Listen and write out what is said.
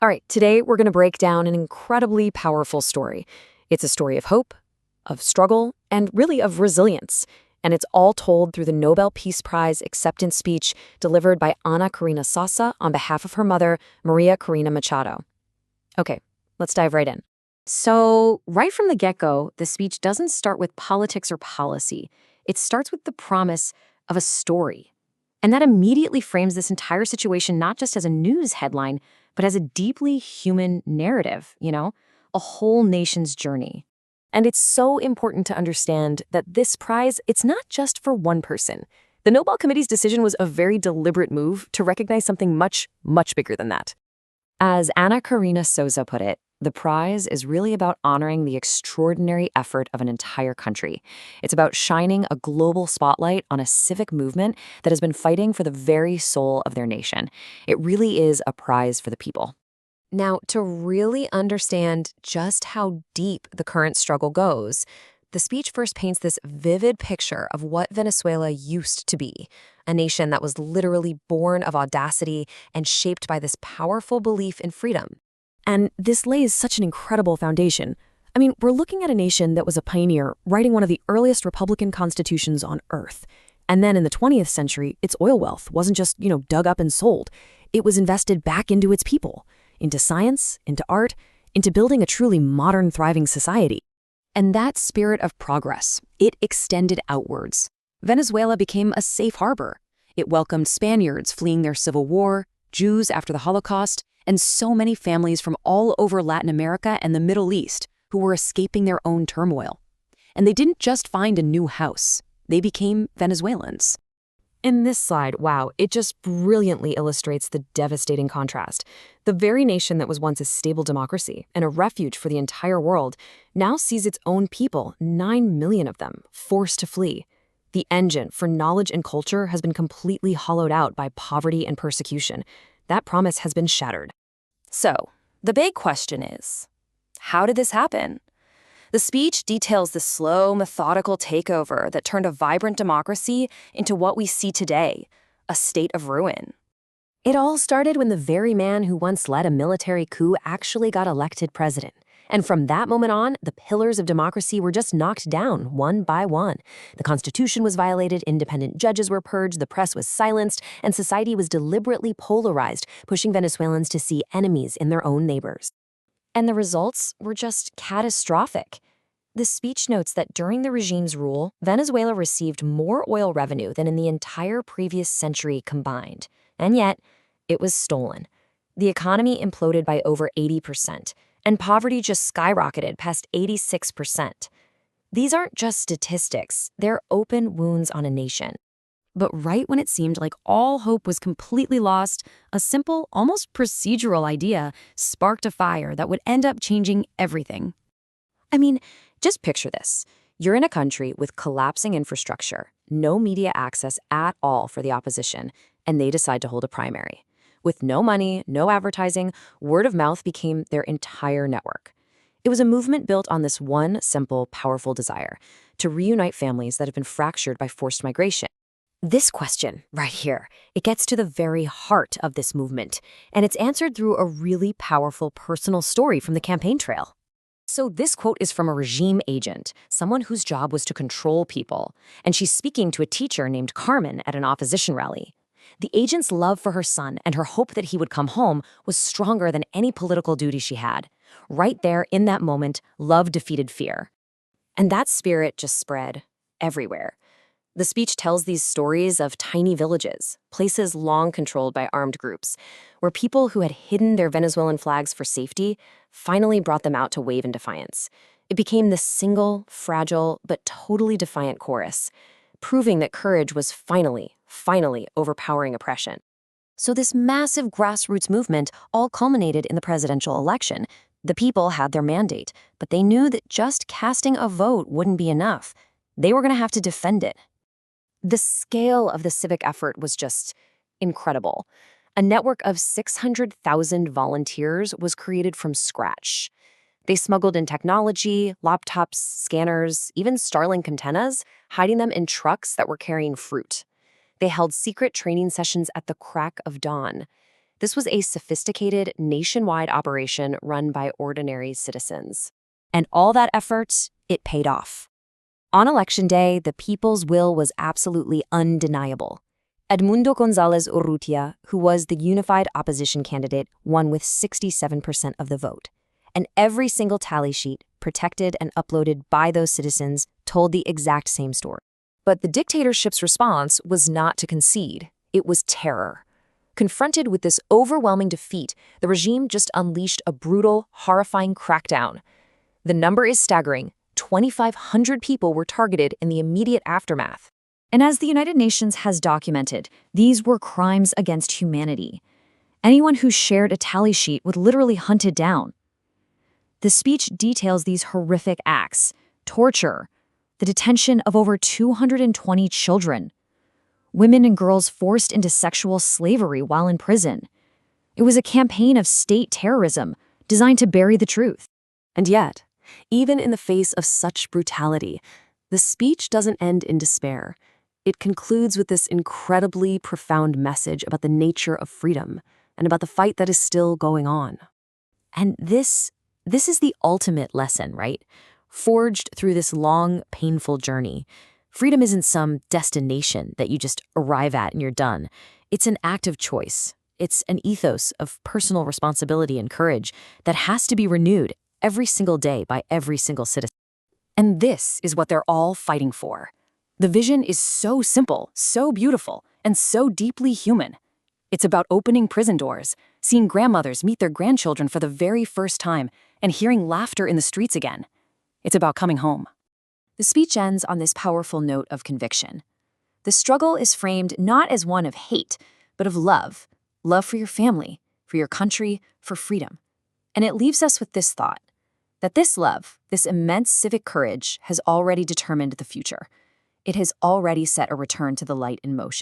All right, today we're going to break down an incredibly powerful story. It's a story of hope, of struggle, and really of resilience. And it's all told through the Nobel Peace Prize acceptance speech delivered by Ana Corina S on behalf of her mother, Maria Corina Machado. Okay, let's dive right in. So, right from the get-go, the speech doesn't start with politics or policy. It starts with the promise of a story. And that immediately frames this entire situation not just as a news headline, but as a deeply human narrative, a whole nation's journey. And it's so important to understand that this prize, it's not just for one person. The Nobel Committee's decision was a very deliberate move to recognize something much, much bigger than that. As Ana Corina Souza put it, the prize is really about honoring the extraordinary effort of an entire country. It's about shining a global spotlight on a civic movement that has been fighting for the very soul of their nation. It really is a prize for the people. Now, to really understand just how deep the current struggle goes, the speech first paints this vivid picture of what Venezuela used to be, a nation that was literally born of audacity and shaped by this powerful belief in freedom. And this lays such an incredible foundation. I mean, we're looking at a nation that was a pioneer, writing one of the earliest republican constitutions on Earth. And then in the 20th century, its oil wealth wasn't just, dug up and sold. It was invested back into its people, into science, into art, into building a truly modern, thriving society. And that spirit of progress, it extended outwards. Venezuela became a safe harbor. It welcomed Spaniards fleeing their civil war, Jews after the Holocaust, and so many families from all over Latin America and the Middle East who were escaping their own turmoil. And they didn't just find a new house. They became Venezuelans. In this slide, wow, it just brilliantly illustrates the devastating contrast. The very nation that was once a stable democracy and a refuge for the entire world now sees its own people, 9 million of them, forced to flee. The engine for knowledge and culture has been completely hollowed out by poverty and persecution. That promise has been shattered. So, the big question is, how did this happen? The speech details the slow, methodical takeover that turned a vibrant democracy into what we see today, a state of ruin. It all started when the very man who once led a military coup actually got elected president. And from that moment on, the pillars of democracy were just knocked down one by one. The Constitution was violated, independent judges were purged, the press was silenced, and society was deliberately polarized, pushing Venezuelans to see enemies in their own neighbors. And the results were just catastrophic. The speech notes that during the regime's rule, Venezuela received more oil revenue than in the entire previous century combined. And yet, it was stolen. The economy imploded by over 80%, and poverty just skyrocketed past 86%. These aren't just statistics, they're open wounds on a nation. But right when it seemed like all hope was completely lost, a simple, almost procedural idea sparked a fire that would end up changing everything. I mean, just picture this. You're in a country with collapsing infrastructure, no media access at all for the opposition, and they decide to hold a primary. With no money, no advertising, word of mouth became their entire network. It was a movement built on this one simple, powerful desire to reunite families that have been fractured by forced migration. This question, right here, it gets to the very heart of this movement, and it's answered through a really powerful personal story from the campaign trail. So this quote is from a regime agent, someone whose job was to control people, and she's speaking to a teacher named Carmen at an opposition rally. The agent's love for her son and her hope that he would come home was stronger than any political duty she had. Right there, in that moment, love defeated fear. And that spirit just spread everywhere. The speech tells these stories of tiny villages, places long controlled by armed groups, where people who had hidden their Venezuelan flags for safety finally brought them out to wave in defiance. It became this single, fragile, but totally defiant chorus, proving that courage was finally overpowering oppression. So this massive grassroots movement all culminated in the presidential election. The people had their mandate, but they knew that just casting a vote wouldn't be enough. They were going to have to defend it. The scale of the civic effort was just incredible. A network of 600,000 volunteers was created from scratch. They smuggled in technology, laptops, scanners, even Starlink antennas, hiding them in trucks that were carrying fruit. They held secret training sessions at the crack of dawn. This was a sophisticated, nationwide operation run by ordinary citizens. And all that effort, it paid off. On Election Day, the people's will was absolutely undeniable. Edmundo González Urrutia, who was the unified opposition candidate, won with 67% of the vote. And every single tally sheet, protected and uploaded by those citizens, told the exact same story. But the dictatorship's response was not to concede. It was terror. Confronted with this overwhelming defeat, the regime just unleashed a brutal, horrifying crackdown. The number is staggering. 2,500 people were targeted in the immediate aftermath. And as the United Nations has documented, these were crimes against humanity. Anyone who shared a tally sheet was literally hunted down. The speech details these horrific acts: torture, the detention of over 220 children, women and girls forced into sexual slavery while in prison. It was a campaign of state terrorism designed to bury the truth. And yet, even in the face of such brutality, the speech doesn't end in despair. It concludes with this incredibly profound message about the nature of freedom and about the fight that is still going on. And this is the ultimate lesson, right? Forged through this long, painful journey. Freedom isn't some destination that you just arrive at and you're done. It's an act of choice. It's an ethos of personal responsibility and courage that has to be renewed every single day by every single citizen. And this is what they're all fighting for. The vision is so simple, so beautiful, and so deeply human. It's about opening prison doors, seeing grandmothers meet their grandchildren for the very first time, and hearing laughter in the streets again. It's about coming home. The speech ends on this powerful note of conviction. The struggle is framed not as one of hate, but of love. Love for your family, for your country, for freedom. And it leaves us with this thought, that this love, this immense civic courage, has already determined the future. It has already set a return to the light in motion.